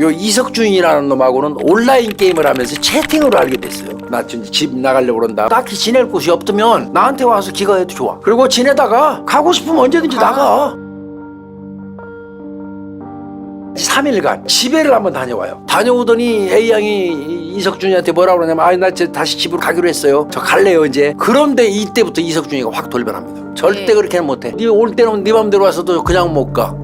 요 이석준이라는 놈하고는 온라인 게임을 하면서 채팅으로 알게 됐어요. 나 지금 집 나가려고 그런다. 딱히 지낼 곳이 없으면 나한테 와서 기가해도 좋아. 그리고 지내다가 가고 싶으면 언제든지 나가. 3일간 집에를 한번 다녀와요. 다녀오더니 A양이 이석준이한테 뭐라 그러냐면 나 이제 다시 집으로 가기로 했어요. 저 갈래요 이제. 그런데 이때부터 이석준이가 확 돌변합니다. 절대 그렇게는 못해. 네 올 때는 네 맘대로 와서도 그냥 못 가.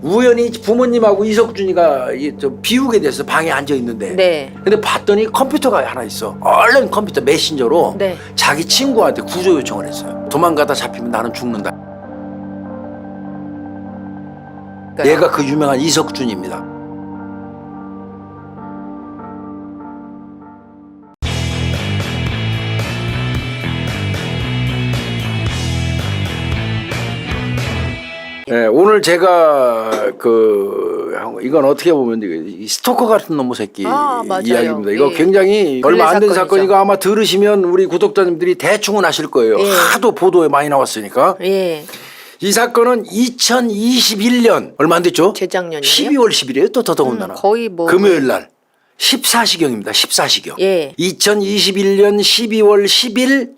우연히 부모님하고 이석준이가 좀 비우게 돼서 방에 앉아 있는데 네. 근데 봤더니 컴퓨터가 하나 있어. 얼른 컴퓨터 메신저로 네. 자기 친구한테 구조 요청을 했어요. 도망가다 잡히면 나는 죽는다. 얘가 그 유명한 이석준입니다. 네, 오늘 제가 이건 어떻게 보면 이 스토커 같은 놈의 새끼 이야기입니다. 이거 굉장히 얼마 안 된 사건이고 아마 들으시면 우리 구독자님들이 대충은 아실 거예요. 하도 보도에 많이 나왔으니까. 이 사건은 2021년 얼마 안 됐죠? 재작년이요? 12월 10일이에요. 또 더더군다나. 거의 뭐 금요일 날 14시경입니다. 14시경. 2021년 12월 10일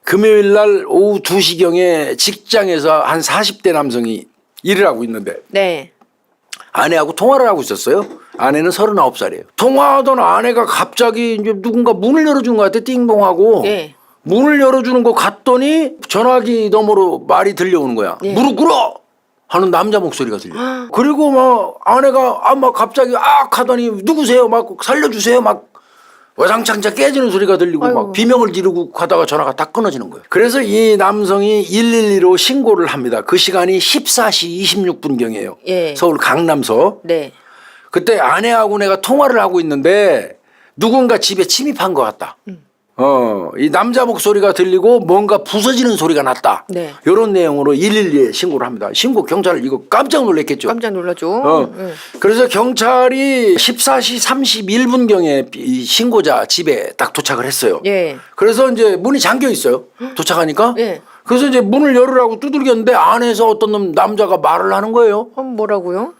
금요일 날 오후 2시경에 직장에서 한 40대 남성이 일을 하고 있는데 네. 아내하고 통화를 하고 있었어요. 아내는 39살이에요. 통화하던 아내가 갑자기 이제 누군가 문을 열어준 것 같아. 띵동하고. 문을 열어주는 거 갔더니 전화기 너머로 말이 들려오는 거야. 무릎 꿇어! 하는 남자 목소리가 들려. 그리고 막 아내가 막 갑자기 하더니 누구세요? 막 살려주세요. 막 와장창자 깨지는 소리가 들리고 막 비명을 지르고 가다가 전화가 다 끊어지는 거예요. 그래서 이 남성이 112로 신고를 합니다. 그 시간이 14시 26분경이에요. 서울 강남서. 그때 아내하고 내가 통화를 하고 있는데 누군가 집에 침입한 것 같다. 이 남자 목소리가 들리고 뭔가 부서지는 소리가 났다. 이런 내용으로 112에 신고를 합니다. 신고 경찰 이거 깜짝 놀랐겠죠. 깜짝 놀라죠. 그래서 경찰이 14시 31분경에 이 신고자 집에 딱 도착을 했어요. 그래서 이제 문이 잠겨 있어요. 도착하니까. 그래서 이제 문을 열으라고 두들겼는데 안에서 어떤 남자가 말을 하는 거예요. 뭐라고요?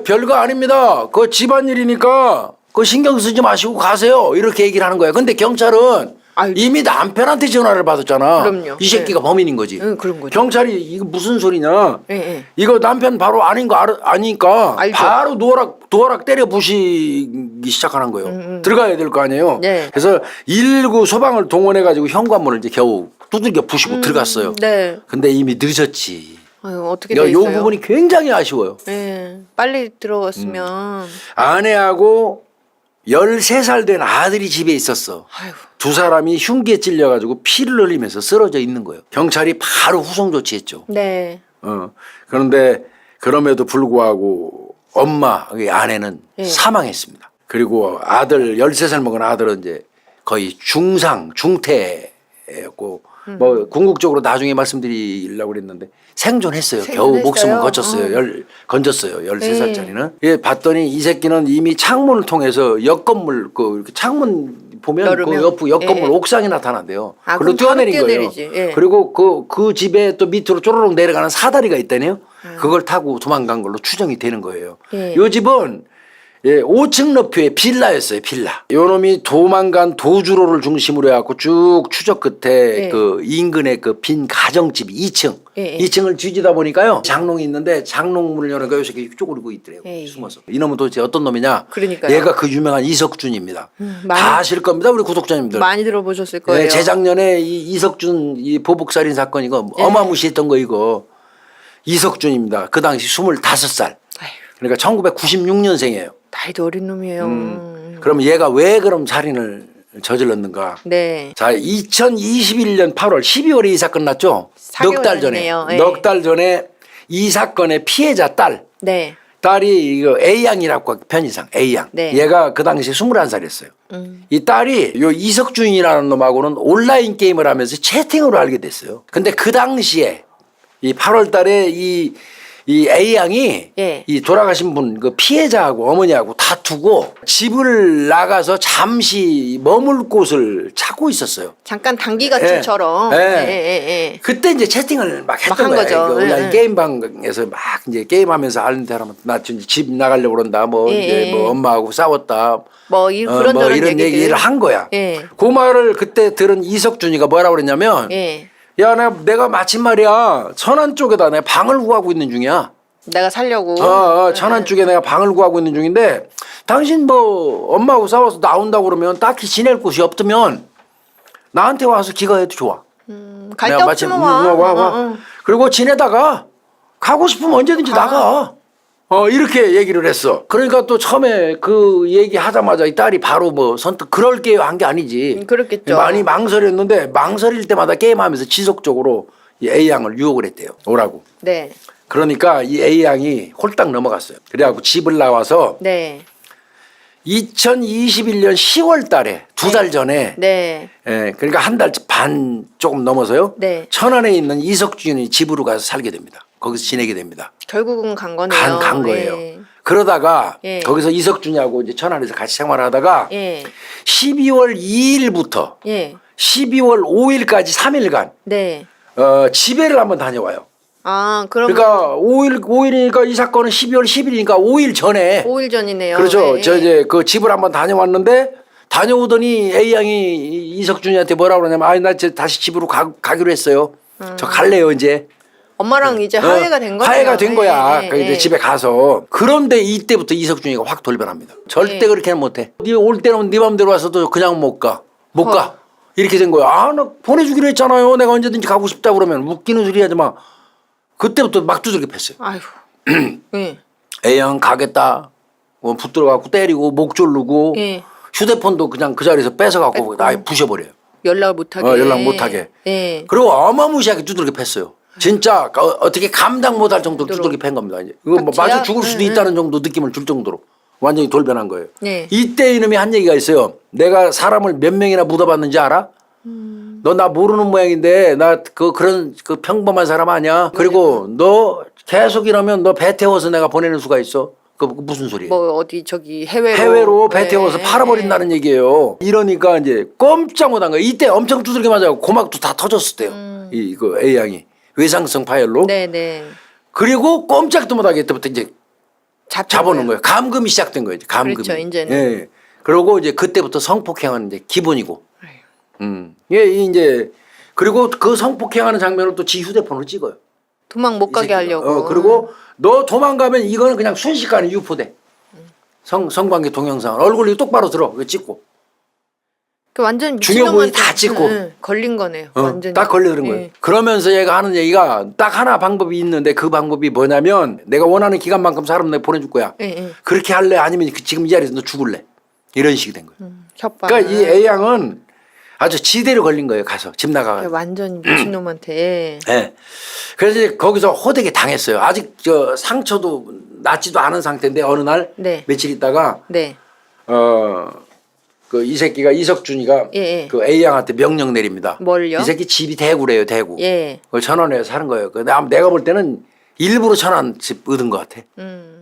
별거 아닙니다. 그거 집안일이니까 그거 신경 쓰지 마시고 가세요. 이렇게 얘기를 하는 거야. 근데 경찰은 이미 남편한테 전화를 받았잖아. 그럼요. 이 새끼가 범인인 거지. 그런 거죠. 경찰이 이거 무슨 소리냐. 이거 남편 바로 아닌 거 아니까 알죠. 바로 도어락 때려 부시기 시작하는 거예요. 들어가야 될 거 아니에요. 그래서 119 소방을 동원해가지고 현관문을 이제 겨우 두들겨 부시고 들어갔어요. 근데 이미 늦었지. 어떻게 돼 있어요? 이 부분이 굉장히 아쉬워요. 빨리 들어갔으면. 아내하고 13살 된 아들이 집에 있었어. 두 사람이 흉기에 찔려가지고 피를 흘리면서 쓰러져 있는 거예요. 경찰이 바로 후송 조치했죠. 그런데 그럼에도 불구하고 엄마, 아내는 사망했습니다. 그리고 아들, 13살 먹은 아들은 이제 거의 중태였고 뭐 궁극적으로 나중에 말씀드리려고 그랬는데 생존했어요. 겨우 목숨을 건졌어요. 13살짜리는. 봤더니 이 새끼는 이미 창문을 통해서 옆 건물 이렇게 창문 보면 그 옆 건물 옥상에 나타난대요. 그걸로 뛰어내린 거예요. 그리고 그 집에 또 밑으로 쪼르륵 내려가는 사다리가 있다네요. 그걸 타고 도망간 걸로 추정이 되는 거예요. 이 집은 5층 높이의 빌라였어요. 빌라. 요놈이 도망간 도주로를 중심으로 해갖고 쭉 추적 끝에 그 인근에 그 빈 가정집 2층. 2층을 뒤지다 보니까요. 장롱이 있는데 장롱문을 여니까 요 새끼 쪼그리고 있더래요. 숨어서. 이놈은 도대체 어떤 놈이냐. 그러니까요. 얘가 그 유명한 이석준입니다. 다 아실 겁니다. 우리 구독자님들. 많이 들어보셨을 거예요. 재작년에 이 이석준 이 보복살인 사건 이거 어마무시했던 거 이거. 이석준입니다. 그 당시 25살. 그러니까 1996년생이에요. 나이도 어린 놈이에요. 그럼 얘가 왜 그럼 살인을 저질렀는가? 자, 2021년 8월 12월에 이 사건 났죠? 넉 달 전에. 넉 달 전에 이 사건의 피해자 딸. 딸이 이거 A양이라고 편의상 A양. 얘가 그 당시에 21살이었어요. 이 딸이 요 이석준이라는 놈하고는 온라인 게임을 하면서 채팅으로 알게 됐어요. 근데 그 당시에 이 8월 달에 이 이 A 양이 예. 이 돌아가신 분 그 피해자하고 어머니하고 다투고 집을 나가서 잠시 머물 곳을 찾고 있었어요. 잠깐 단기 가출처럼. 예. 예. 그때 이제 채팅을 막 했던 한 거예요. 거죠. 그 온라인 예. 게임방에서 막 이제 게임하면서 아는 사람은 나 지금 집 나가려고 그런다. 뭐 예. 이제 뭐 엄마하고 싸웠다. 뭐 그런 뭐 저런 이런 얘기들. 얘기를 한 거야. 예. 그 말을 그때 들은 이석준이가 뭐라고 그랬냐면 예. 야, 내가 마침 말이야 천안 쪽에다 내가 방을 구하고 있는 중이야. 내가 살려고. 천안 쪽에 내가 방을 구하고 있는 중인데 당신 뭐 엄마하고 싸워서 나온다고 그러면 딱히 지낼 곳이 없으면 나한테 와서 기가해도 좋아. 갈 데 내가 없으면 마침 와. 와. 그리고 지내다가 가고 싶으면 언제든지 나가. 이렇게 얘기를 했어. 그러니까 또 처음에 그 얘기 하자마자 이 딸이 바로 뭐 선뜻 그럴게요 한 게 아니지. 그렇겠죠. 많이 망설였는데 망설일 때마다 게임하면서 지속적으로 이 A 양을 유혹을 했대요. 오라고. 네. 그러니까 이 A 양이 홀딱 넘어갔어요. 그래갖고 집을 나와서 네. 2021년 10월 달에 2달 전에 네. 그러니까 한 달 반 조금 넘어서요. 네. 천안에 있는 이석준이 집으로 가서 살게 됩니다. 거기서 지내게 됩니다. 결국은 간 거네요. 간 거예요. 예. 그러다가 예. 거기서 이석준이하고 이제 천안에서 같이 생활하다가 예. 12월 2일부터 예. 12월 5일까지 3일간 네. 집회를 한번 다녀와요. 아, 그럼 그러니까 5일이니까 이 사건은 12월 10일이니까 5일 전에 5일 전이네요. 그렇죠. 예. 저 이제 그 집을 한번 다녀왔는데 다녀오더니 A 양이 이석준이한테 뭐라 그러냐면 나 이제 다시 집으로 가기로 했어요. 저 갈래요 이제. 엄마랑 이제 화해가 된 거예요. 화해가 된 거야. 예. 그 이제 집에 가서. 그런데 이때부터 이석준이가 확 돌변합니다. 절대 예. 그렇게는 못해. 네 올 때는 네 맘대로 와서도 그냥 못 가. 못 가. 이렇게 된 거야. 나 보내주기로 했잖아요. 내가 언제든지 가고 싶다 그러면 웃기는 소리 하지 마. 그때부터 막 두들겨 팼어요. 아이고. 예. A양 가겠다. 붙들어 갖고 때리고 목 조르고 예. 휴대폰도 그냥 그 자리에서 뺏어 갖고 아예 부셔버려요. 연락을 못 하게. 연락 못 하게. 예. 그리고 어마무시하게 두들겨 팼어요. 진짜 어떻게 감당 못할 정도로 두들겨 팬 겁니다. 이제 이거 뭐 맞아 죽을 수도 있다는 정도 느낌을 줄 정도로 완전히 돌변한 거예요. 네. 이때 이놈이 한 얘기가 있어요. 내가 사람을 몇 명이나 묻어봤는지 알아? 너 나 모르는 모양인데 나 그런 평범한 사람 아니야. 그리고 너 계속 이러면 너 배 태워서 내가 보내는 수가 있어. 그 무슨 소리예요? 뭐 어디 저기 해외로. 해외로 배 태워서 팔아버린다는 얘기예요. 이러니까 이제 꼼짝 못한 거예요. 이때 엄청 두들겨 맞아요. 고막도 다 터졌을 때요. 이거 A 양이 외상성 파열로. 네네. 그리고 꼼짝도 못하게 그때부터 이제 잡아놓은 거예요. 거예요. 감금이 시작된 거예요. 이제 감금이. 그렇죠, 이제는. 예. 그러고 이제 그때부터 성폭행은 이제 기본이고. 예, 이제 그리고 그 성폭행하는 장면을 또 지 휴대폰으로 찍어요. 도망 못 가게 하려고. 그리고 너 도망가면 이거는 그냥 순식간에 유포돼. 성관계 동영상 얼굴이 똑바로 들어. 그거 찍고. 그 완전 중요 부위 미친놈한테 다 찍고. 걸린 거네요. 완전. 딱 걸려드는 거예요. 그러면서 얘가 하는 얘기가 딱 하나 방법이 있는데 그 방법이 뭐냐면 내가 원하는 기간만큼 사람 내가 보내줄 거야. 예. 그렇게 할래? 아니면 지금 이 자리에서 너 죽을래? 이런 식이 된 거예요. 협박. 그러니까 이 A양은 아주 지대로 걸린 거예요. 가서 집 나가서. 완전 미친놈한테. 네. 그래서 이제 거기서 호되게 당했어요. 아직 상처도 낫지도 않은 상태인데 어느 날 네. 며칠 있다가 네. 그 이 새끼가 이석준이가 예. 그 A양한테 명령 내립니다. 뭘요? 이 새끼 집이 대구래요. 대구. 예. 그 천안에 사는 거예요. 내가 볼 때는 일부러 천안 집 얻은 것 같아.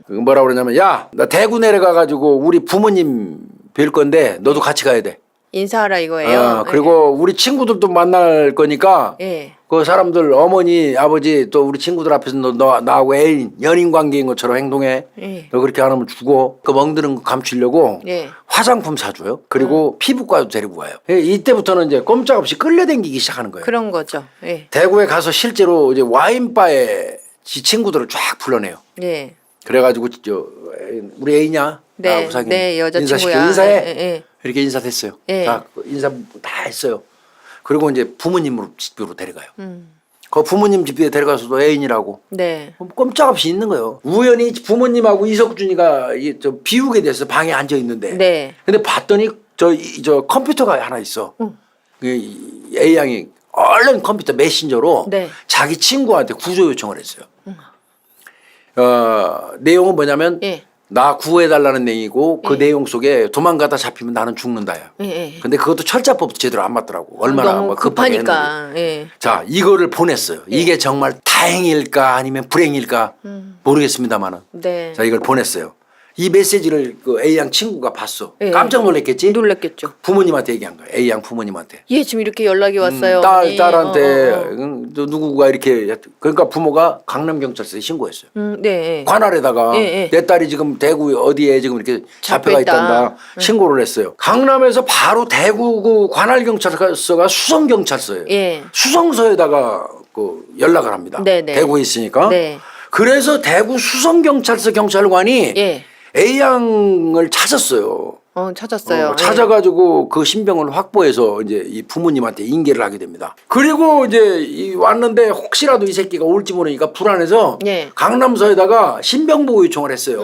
뭐라 그러냐면 야, 나 대구 내려가 가지고 우리 부모님 뵐 건데 너도 같이 가야 돼. 인사하라 이거예요. 그리고 우리 친구들도 만날 거니까 예. 그 사람들 어머니 아버지 또 우리 친구들 앞에서 너 나하고 애인 연인 관계인 것처럼 행동해. 예. 너 그렇게 안 하면 죽어. 그 멍드는 거 감추려고 예. 화장품 사줘요. 그리고 피부과도 데리고 가요. 이때부터는 이제 꼼짝없이 끌려다니기 시작하는 거예요. 그런 거죠. 예. 대구에 가서 실제로 이제 와인바에 지 친구들을 쫙 불러내요. 예. 그래가지고 우리 애이냐? 네. 나하고 사귄 네, 여자친구야. 인사해. 예. 이렇게 인사됐어요. 예. 다 인사 다 했어요. 그리고 이제 부모님으로 집으로 데려가요. 그 부모님 집에 데려가서도 애인이라고 네. 꼼짝없이 있는 거예요. 우연히 부모님하고 이석준이가 비우게 돼서 방에 앉아 있는데. 네. 근데 봤더니 저 컴퓨터가 하나 있어. A 양이 얼른 컴퓨터 메신저로 네. 자기 친구한테 구조 요청을 했어요. 내용은 뭐냐면 예. 나 구해달라는 내용이고 그 예. 내용 속에 도망가다 잡히면 나는 죽는다야. 예, 예. 근데 그것도 철자법도 제대로 안 맞더라고. 얼마나 너무 막 급하게 급하니까. 했는지. 예. 자, 이거를 보냈어요. 이게 정말 다행일까 아니면 불행일까 모르겠습니다만은. 네. 자, 이걸 보냈어요. 이 메시지를 그 A양 친구가 봤어. 예. 깜짝 놀랐겠지? 놀랐겠죠. 부모님한테 얘기한 거야. A양 부모님한테. 예, 지금 이렇게 연락이 왔어요. 딸한테 어. 또 누구가 이렇게 그러니까 부모가 강남경찰서에 신고했어요. 네. 예. 관할에다가 예, 예. 내 딸이 지금 대구 어디에 지금 이렇게 잡혀가 잡혀있다. 있단다 신고를 했어요. 강남에서 바로 대구 그 관할경찰서가 수성경찰서예요. 예. 수성서에다가 그 연락을 합니다. 네네. 대구에 있으니까. 네. 그래서 대구 수성경찰서 경찰관이 예. A양을 찾았어요. 찾았어요. 찾아가지고 그 신병을 확보해서 이제 이 부모님한테 인계를 하게 됩니다. 그리고 이제 왔는데 혹시라도 이 새끼가 올지 모르니까 불안해서 예. 강남서에다가 신병보호 요청을 했어요.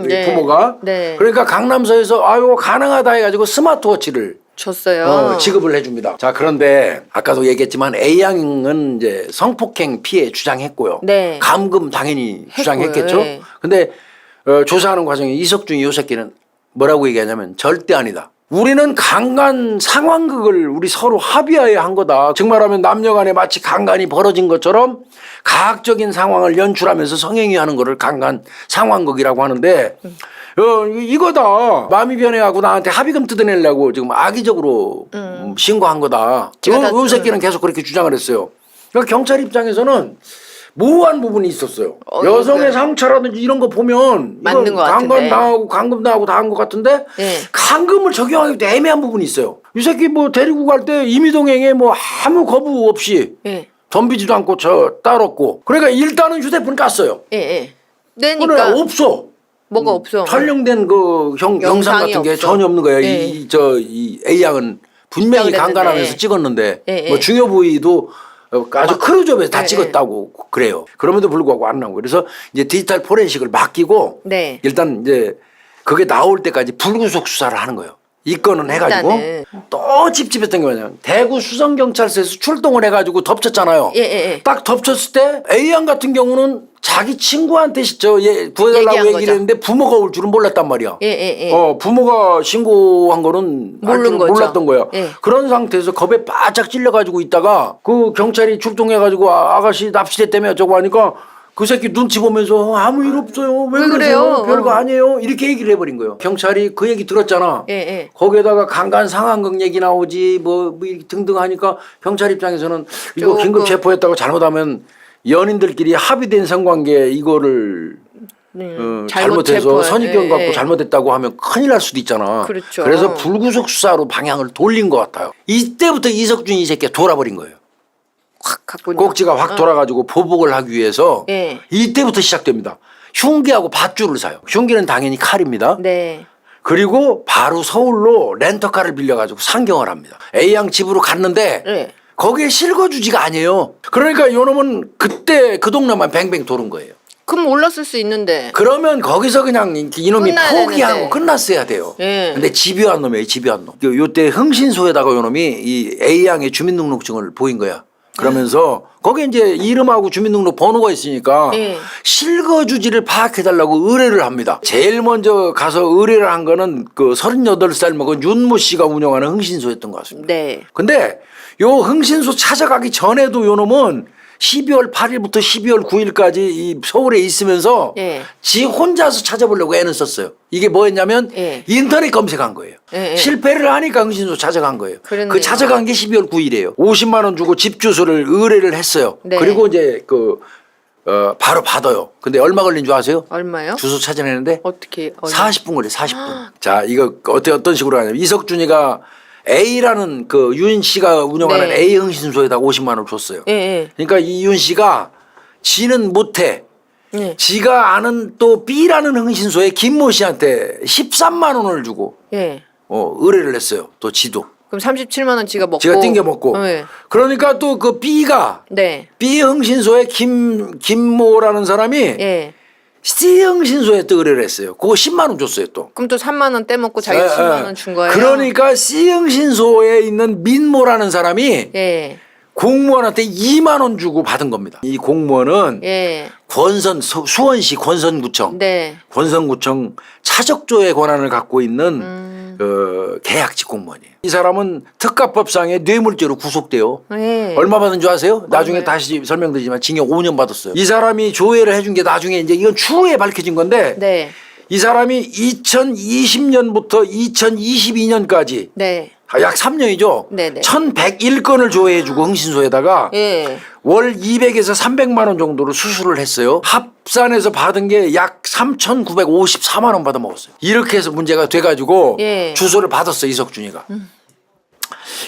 우리 네. 부모가. 네. 그러니까 강남서에서 아유 가능하다 해가지고 스마트워치를 줬어요. 지급을 해줍니다. 자, 그런데 아까도 얘기했지만 A양은 이제 성폭행 피해 주장했고요. 네. 감금 당연히 주장했겠죠. 네. 근데 조사하는 과정에 이석준이 요 새끼는 뭐라고 얘기하냐면 절대 아니다. 우리는 강간 상황극을 우리 서로 합의하에 한 거다. 즉 말하면 남녀간에 마치 강간이 벌어진 것처럼 가학적인 상황을 연출하면서 성행위 하는 거를 강간 상황극이라고 하는데 이거다. 마음이 변해가고 나한테 합의금 뜯어내려고 지금 악의적으로 신고한 거다. 요 새끼는 계속 그렇게 주장을 했어요. 그러니까 경찰 입장에서는 모호한 부분이 있었어요. 여성의 상처라든지 이런 거 보면 맞는 것 같은데. 감금 당하고 다 한 것 같은데 네. 감금을 적용하기도 애매한 부분이 있어요. 이 새끼 뭐 데리고 갈 때 임의동행에 뭐 아무 거부 없이 예. 덤비지도 않고 저 따랐고 그러니까 일단은 휴대폰 깠어요. 예, 예. 그래 그러니까 없어. 뭐가 없어. 촬영된 그 영상 같은 게 없어. 전혀 없는 거예요. 예. 이 A양은 분명히 그랬는데. 강간하면서 찍었는데 예, 예. 뭐 중요 부위도 아주 클로즈업에서 다 예, 찍었다고 그래요. 그럼에도 불구하고 안 나오고 그래서 이제 디지털 포렌식을 맡기고 네. 일단 이제 그게 나올 때까지 불구속 수사를 하는 거예요. 입건은 해가지고 일단은. 또 찝찝했던 게 뭐냐면 대구 수성경찰서에서 출동을 해가지고 덮쳤잖아요. 예, 예, 예. 딱 덮쳤을 때 A양 같은 경우는 자기 친구한테 구해달라고 얘기한 얘기를 거죠. 했는데 부모가 올 줄은 몰랐단 말이야. 예, 예, 예. 부모가 신고한 거는 알 모르는 줄은 거죠. 몰랐던 거야. 예. 그런 상태에서 겁에 바짝 찔려가지고 있다가 그 경찰이 출동해가지고 아가씨 납치됐다며 어쩌고 하니까 그 새끼 눈치 보면서 아무 일 없어요. 왜 그러세요? 그래요? 별거 아니에요. 이렇게 얘기를 해버린 거예요. 경찰이 그 얘기 들었잖아. 예, 예. 거기에다가 강간 상황극 얘기 나오지 뭐 이렇게 등등 하니까 경찰 입장에서는 이거 조금. 긴급 체포했다고 잘못하면 연인들끼리 합의된 성관계 이거를 잘못해서 체포해. 선입견 갖고 예, 예. 잘못했다고 하면 큰일 날 수도 있잖아. 그렇죠. 그래서 불구속 수사로 방향을 돌린 것 같아요. 이때부터 이석준이 이 새끼가 돌아버린 거예요. 확 갖고 꼭지가 확 돌아가지고 보복을 하기 위해서 예. 이때부터 시작됩니다. 흉기하고 밧줄을 사요. 흉기는 당연히 칼입니다. 네. 그리고 바로 서울로 렌터카를 빌려가지고 상경을 합니다. A양 집으로 갔는데 네. 거기에 실거주지가 아니에요. 그러니까 요놈은 그때 그 동네만 뱅뱅 도는 거예요. 그럼 올랐을 수 있는데. 그러면 거기서 그냥 이놈이 끝나야 포기하고 되는데. 끝났어야 돼요. 예. 근데 집요한 놈이에요. 집요한 놈. 요때 흥신소에다가 요놈이 이 A양의 주민등록증을 보인 거야. 그러면서 거기에 이제 이름하고 주민등록 번호가 있으니까 예. 실거주지를 파악해달라고 의뢰를 합니다. 제일 먼저 가서 의뢰를 한 거는 그 38살 먹은 윤모 씨가 운영하는 흥신소였던 것 같습니다. 네. 근데 요 흥신소 찾아가기 전에도 요 놈은 12월 8일부터 12월 9일까지 이 서울에 있으면서 예. 지 혼자서 찾아보려고 애는 썼어요. 이게 뭐였냐면 예. 인터넷 검색한 거예요. 예, 예. 실패를 하니까 흥신소 찾아간 거예요. 그랬네요. 그 찾아간 게 12월 9일이에요. 50만 원 주고 집 주소를 의뢰를 했어요. 네. 그리고 이제 바로 받아요. 근데 얼마 걸린 줄 아세요? 얼마요? 주소 찾아내는데 어떻게? 40분 걸려. 40분. 자, 이거 어떤 식으로 하냐면 이석준이가 A라는 그 윤 씨가 운영하는 네. A 흥신소에다 50만 원을 줬어요. 예, 예. 그러니까 이 윤 씨가 지는 못해. 예. 지가 아는 또 B라는 흥신소에 김모 씨한테 13만 원을 주고 예. 의뢰를 했어요. 또 지도. 그럼 37만 원 지가 먹고. 지가 띵겨 먹고. 네. 그러니까 또 그 B가 네. B 흥신소에 김모라는 사람이 예. C 흥신소에 또 의뢰를 했어요. 그거 10만 원 줬어요 또. 그럼 또 3만 원 떼먹고 자기 예, 10만 예. 원 준 거예요? 그러니까 C 흥신소에 있는 민모라는 사람이 예. 공무원한테 2만 원 주고 받은 겁니다. 이 공무원은 예. 수원시 권선구청, 네. 권선구청 차적조의 권한을 갖고 있는 그 계약직 공무원이에요. 이 사람은 특가법상의 뇌물죄로 구속돼요. 예. 얼마 받은 줄 아세요? 나중에 얼마요? 다시 설명드리지만 징역 5년 받았어요. 이 사람이 조회를 해준 게 나중에 이제 이건 추후에 밝혀진 건데 네. 이 사람이 2020년부터 2022년까지 네. 약 3년이죠. 네네. 1101건을 조회해주고 흥신소에다가 예. 월 200에서 300만 원 정도로 수수를 했어요. 합산해서 받은 게 약 3,954만 원 받아 먹었어요. 이렇게 해서 문제가 돼가지고 예. 주소를 받았어 이석준이가.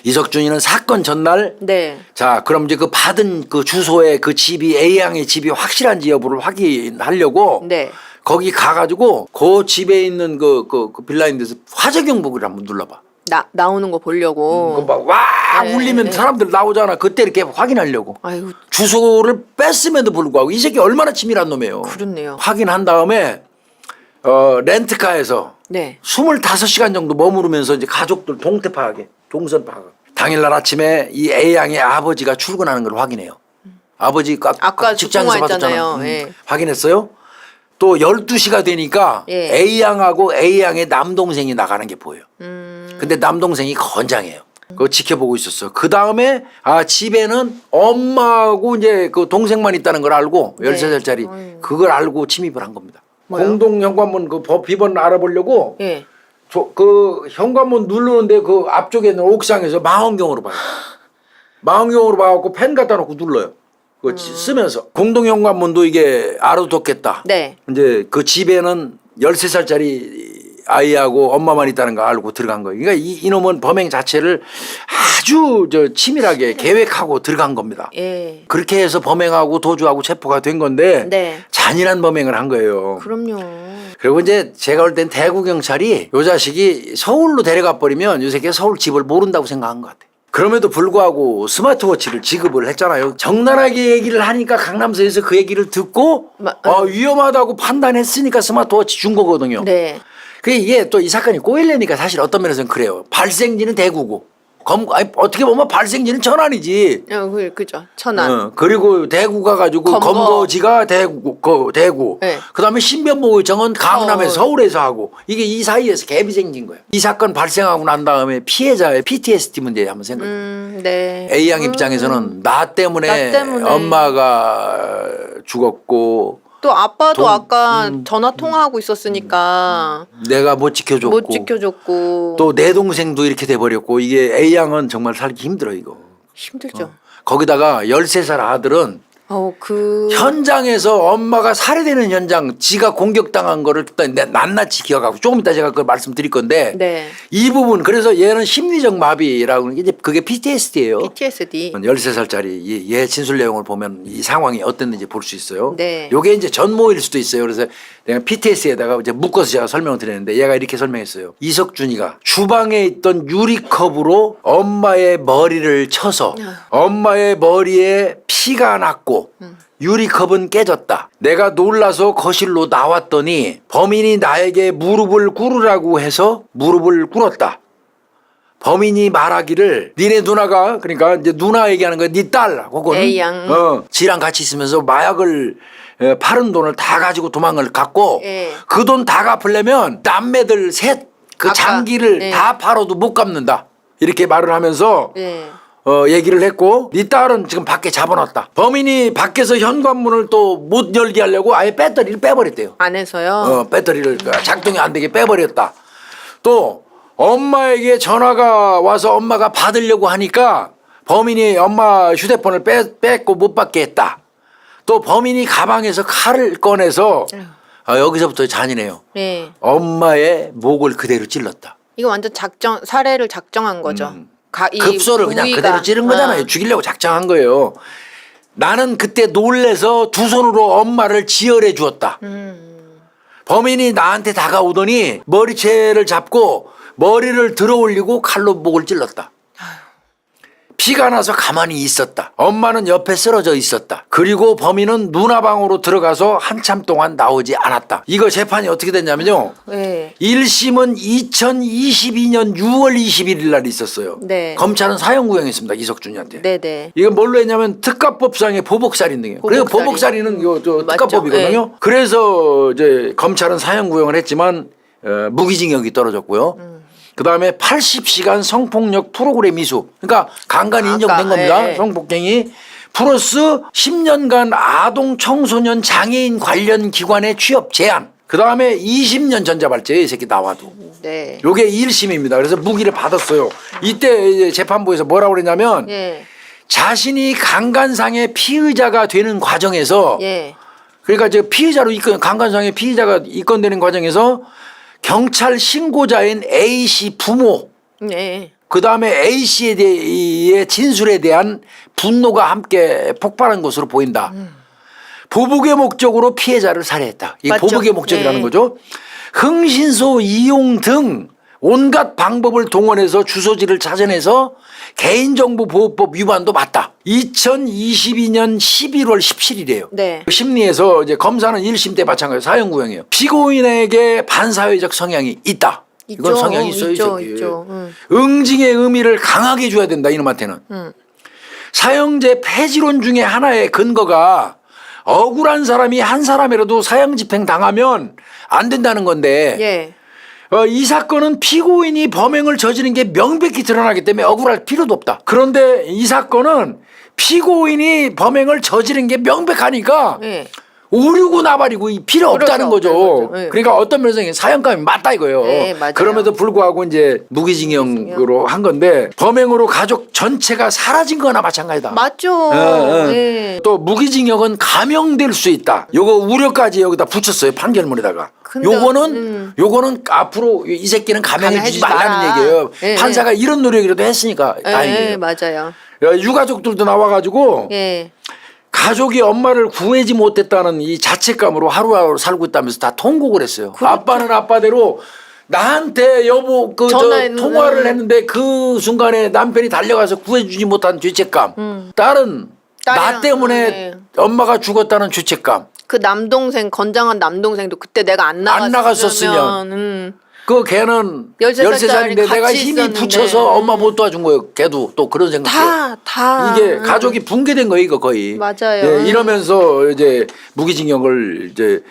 이석준이는 사건 전날 네. 자 그럼 이제 그 받은 그 주소에 그 집이 A양의 집이 확실한지 여부를 확인하려고 네. 거기 가가지고 그 집에 있는 그 빌라인 데서 화재 경보기를 한번 눌러봐. 나오는 거 보려고. 그막와 네, 울리면 네. 사람들 나오잖아. 그때 이렇게 확인하려고. 아이고, 주소를 뺐음에도 불구하고 이 새끼 얼마나 치밀한 놈이에요. 그렇네요. 확인한 다음에 렌트카에서 네. 25시간 정도 머무르면서 이제 가족들 동태 파악해. 동선 파악. 당일날 아침에 이 A양의 아버지가 출근하는 걸 확인해요. 아버지 아까 직장에서 통화했잖아요. 봤었잖아. 예. 확인했어요. 또 12시가 되니까 예. A양하고 A양의 남동생이 나가는 게 보여요. 근데 남동생이 건장해요. 그거 지켜보고 있었어. 그 다음에 집에는 엄마하고 이제 그 동생만 있다는 걸 알고 네. 13살짜리 그걸 알고 침입을 한 겁니다. 뭐요? 공동 현관문 그 비번 알아보려고 예. 그 현관문 누르는데 그 앞쪽에 있는 옥상에서 망원경으로 봐요. 망원경으로 봐갖고 펜 갖다 놓고 눌러요. 그거 쓰면서 공동 현관문도 이게 알아뒀겠다. 네. 이제 그 집에는 13살짜리 아이하고 엄마만 있다는 거 알고 들어간 거예요. 그러니까 이놈은 범행 자체를 아주 치밀하게 계획하고 들어간 겁니다. 예. 그렇게 해서 범행하고 도주하고 체포가 된 건데 네. 잔인한 범행을 한 거예요. 그럼요. 그리고 이제 제가 볼 땐 대구 경찰이 요 자식이 서울로 데려가 버리면 요 새끼가 서울 집을 모른다고 생각한 것 같아요. 그럼에도 불구하고 스마트워치를 지급을 했잖아요. 적나라하게 얘기를 하니까 강남서에서 그 얘기를 듣고 위험하다고 판단했으니까 스마트워치 준 거거든요. 네. 그게 이게 또 이 사건이 꼬일래니까 사실 어떤 면에서는 그래요. 발생지는 대구고 어떻게 보면 발생지는 천안이지. 그죠. 천안. 그리고 대구 가가지고 검거지가 대구. 네. 그다음에 신변보호청은 강남에서 서울에서 하고 이게 이 사이에서 갭이 생긴 거예요. 이 사건 발생하고 난 다음에 피해자의 PTSD 문제 한번 생각해. 네. A 양 입장에서는 나 때문에 엄마가 죽었고. 또 아빠도 아까 전화 통화하고 있었으니까 내가 못 지켜줬고 또 내 동생도 이렇게 돼버렸고 이게 A 양은 정말 살기 힘들어 이거. 힘들죠. 거기다가 13살 아들은 현장에서 엄마가 살해되는 현장 지가 공격당한 거를 낱낱이 기억하고 조금 이따 제가 그걸 말씀드릴 건데 네. 이 부분 그래서 얘는 심리적 마비라고 하는 게 이제 그게 PTSD예요. PTSD. 13살짜리 얘 진술 내용을 보면 이 상황이 어땠는지 볼 수 있어요. 네. 요게 이제 전모일 수도 있어요. 그래서 내가 PTSD에다가 이제 묶어서 제가 설명을 드렸는데 얘가 이렇게 설명했어요. 이석준이가 주방에 있던 유리컵으로 엄마의 머리를 쳐서 엄마의 머리에 피가 났고 유리컵은 깨졌다. 내가 놀라서 거실로 나왔더니 범인이 나에게 무릎을 꿇으라고 해서 무릎을 꿇었다. 범인이 말하기를 니네 누나가 그러니까 이제 누나 얘기하는 거야. 네 딸 혹은 A양. 지랑 같이 있으면서 마약을 파는 돈을 다 가지고 도망을 갔고 예. 그 돈 다 갚으려면 남매들 셋 그 장기를 다 팔아도 못 갚는다. 이렇게 말을 하면서 얘기를 했고 네 딸은 지금 밖에 잡아놨다. 범인이 밖에서 현관문을 또 못 열게 하려고 아예 배터리를 빼버렸대요. 안에서요? 배터리를 작동이 안 되게 빼버렸다. 또 엄마에게 전화가 와서 엄마가 받으려고 하니까 범인이 엄마 휴대폰을 뺏고 못 받게 했다. 또 범인이 가방에서 칼을 꺼내서 여기서부터 잔인해요. 네. 엄마의 목을 그대로 찔렀다. 이거 완전 살해를 작정한 거죠. 급소를 그냥 그대로 찌른 거잖아요. 죽이려고 작정한 거예요. 나는 그때 놀래서 두 손으로 엄마를 지혈해 주었다. 범인이 나한테 다가오더니 머리채를 잡고 머리를 들어 올리고 칼로 목을 찔렀다. 피가 나서 가만히 있었다. 엄마는 옆에 쓰러져 있었다. 그리고 범인은 누나방으로 들어가서 한참 동안 나오지 않았다. 이거 재판이 어떻게 됐냐면요. 네. 1심은 2022년 6월 21일 날 있었어요. 네. 검찰은 사형구형했습니다. 이석준이한테. 네네. 이건 뭘로 했냐면 특가법상의 보복살인 등이에요. 그리고 보복살인은 저 특가법이거든요. 네. 그래서 이제 검찰은 사형구형을 했지만 무기징역이 떨어졌고요. 그다음에 80시간 성폭력 프로그램 이수. 그러니까 강간이 인정된 겁니다. 예. 성폭행이. 플러스 10년간 아동 청소년 장애인 관련 기관에 취업 제한. 그다음에 20년 전자발찌 이 새끼 나와도. 네. 요게 1심입니다. 그래서 무기를 받았어요. 이때 이제 재판부에서 뭐라고 그랬냐면 예. 자신이 강간상의 피의자가 되는 과정에서 예. 그러니까 이제 피의자로 강간상의 피의자가 입건되는 과정에서 경찰 신고자인 A씨 부모 네. 그다음에 A씨에 대해 진술에 대한 분노가 함께 폭발한 것으로 보인다. 보복의 목적으로 피해자를 살해했다. 이게 맞죠? 보복의 목적이라는 네. 거죠. 흥신소 이용 등 온갖 방법을 동원해서 주소지를 찾아내서 개인정보보호법 위반도 맞다. 2022년 11월 17일이에요. 네. 심리에서 이제 검사는 1심 때 마찬가지로 사형구형이에요. 피고인에게 반사회적 성향이 있다. 이건 있죠. 성향이 있어요. 있죠. 이 새끼. 있죠. 응징의 의미를 강하게 줘야 된다. 이놈한테는. 사형제 폐지론 중에 하나의 근거가 억울한 사람이 한 사람이라도 사형 집행 당하면 안 된다는 건데 예. 이 사건은 피고인이 범행을 저지른 게 명백히 드러나기 때문에 억울할 필요도 없다. 그런데 이 사건은 피고인이 범행을 저지른 게 명백하니까 예. 오류고 나발이고 필요 없다는 거죠. 그렇죠. 네. 그러니까 어떤 면에서 사형감이 맞다 이거예요. 네, 맞아요. 그럼에도 불구하고 이제 무기징역으로 한 건데 범행으로 가족 전체가 사라진 거나 마찬가지다. 맞죠. 예. 또 무기징역은 감형될 수 있다. 요거 우려까지 여기다 붙였어요. 판결문에다가. 근데, 요거는 앞으로 이 새끼는 감형해 주지 감형해주지 말라는 마라. 얘기예요. 예, 판사가 이런 노력이라도 했으니까 다행이에요. 예, 맞아요. 유가족들도 나와가지고 예. 가족이 엄마를 구하지 못했다는 이 자책감으로 하루하루 살고 있다면서 다 통곡을 했어요. 그렇죠. 아빠는 아빠대로 나한테 여보 통화를 했는데 그 순간에 남편이 달려가서 구해주지 못한 죄책감. 딸은 나 딸이랑, 때문에 네. 엄마가 죽었다는 죄책감. 그 남동생 건장한 남동생도 그때 내가 안 나갔으면 그 걔는 13살짜리 13살인데 내가 같이 힘이 있었는데. 붙여서 엄마 못 도와준 거예요. 걔도 또 그런 생각이에요. 다 이게 가족이 붕괴된 거예요, 이거 거의. 맞아요. 예, 이러면서 이제 무기징역을 이제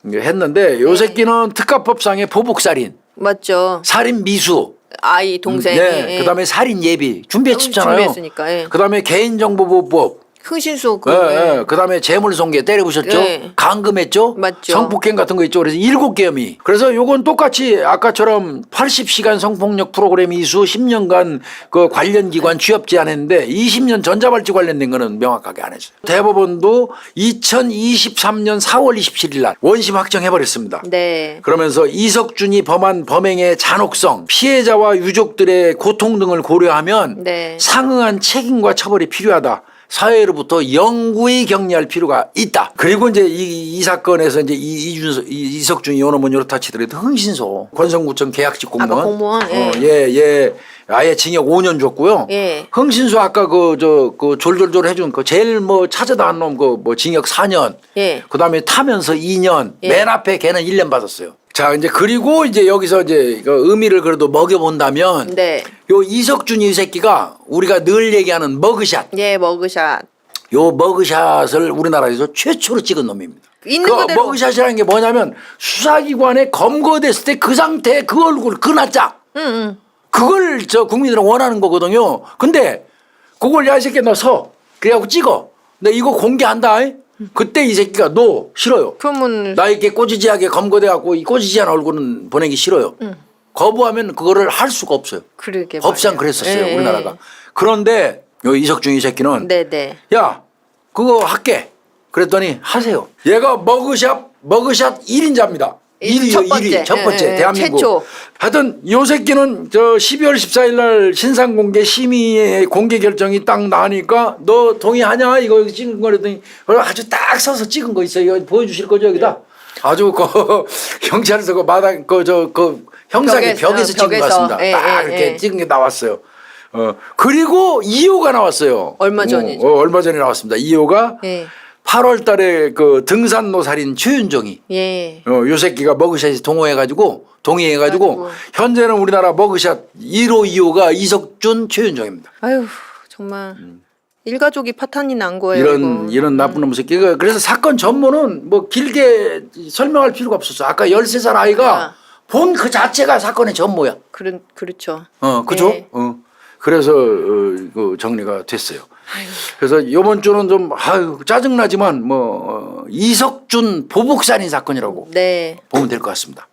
했는데 요 새끼는 특가법상의 보복살인, 맞죠. 살인 미수, 아이 동생이 네, 그다음에 살인 예비 준비했잖아요. 준비했으니까. 예. 그다음에 개인정보보호법. 흥신소 그다음에 재물손괴 때려부셨죠. 예. 감금했죠. 맞죠. 성폭행 같은 거 있죠. 그래서 7개 혐의. 그래서 요건 똑같이 아까처럼 80시간 성폭력 프로그램 이수 10년간 그 관련 기관 취업 제한했는데 20년 전자발찌 관련된 거는 명확하게 안 했어요. 대법원도 2023년 4월 27일 날 원심 확정해버렸습니다. 네. 그러면서 이석준이 범한 범행의 잔혹성, 피해자와 유족들의 고통 등을 고려하면 네. 상응한 책임과 처벌이 필요하다. 사회로부터 영구히 격리할 필요가 있다. 그리고 이제 이 사건에서 이제 이석준이 요놈은 요렇다 치더라도 흥신소 권성구청 계약직 공무원. 아까 공무원. 예. 아예 징역 5년 줬고요. 예. 흥신소 아까 그 졸졸졸 해준 그 제일 찾아다 한 놈 그 징역 4년. 예. 그다음에 타면서 2년. 예. 맨 앞에 걔는 1년 받았어요. 자, 이제 그리고 이제 여기서 이제 그 의미를 그래도 먹여본다면. 네. 요 이석준 이 새끼가 우리가 늘 얘기하는 머그샷. 예, 머그샷. 요 머그샷을 우리나라에서 최초로 찍은 놈입니다. 있는 그 그대로. 머그샷이라는 게 뭐냐면 수사기관에 검거됐을 때 그 상태에 그 얼굴 그 낯짝. 그걸 국민들은 원하는 거거든요. 근데 그걸 야 이 새끼 너 서. 그래갖고 찍어. 근데 이거 공개한다. 그때 이 새끼가 너 싫어요. 그러면 나 이렇게 꼬지지하게 검거돼갖고 이 꼬지지한 얼굴은 보내기 싫어요. 거부하면 그거를 할 수가 없어요. 그러게 법상 말이에요. 그랬었어요. 예. 우리나라가. 그런데 요 이석준 이 새끼는 네네. 야 그거 할게. 그랬더니 하세요. 얘가 머그샷 1인자입니다. 1위요, 1위. 첫 번째. 대한민국. 최초. 하여튼 요 새끼는 12월 14일 날 신상공개 심의의 공개 결정이 딱 나니까 너 동의하냐? 이거 찍은 거 그랬더니 아주 딱 서서 찍은 거 있어요. 이거 보여주실 거죠, 여기다? 아주 경찰서 형상의 벽에서 찍은 것 같습니다. 딱 이렇게 찍은 게 나왔어요. 그리고 2호가 나왔어요. 얼마 전이죠. 얼마 전에 나왔습니다. 2호가 예. 8월 달에 그 등산로 살인 최윤정이 예. 요 새끼가 머그샷이 동의해가지고 현재는 우리나라 머그샷 1호, 2호가 이석준, 최윤정입니다. 아유 정말 일가족이 파탄이 난 거예요. 이런 나쁜 놈 새끼가. 그래서 사건 전모는 뭐 길게 설명할 필요가 없었어. 아까 13살 아이가 본 그 자체가 사건의 전모야. 그렇죠. 그죠? 네. 그래서 그 정리가 됐어요. 그래서 이번 주는 좀 짜증나지만 뭐 이석준 보복살인 사건이라고 네. 보면 될 것 같습니다.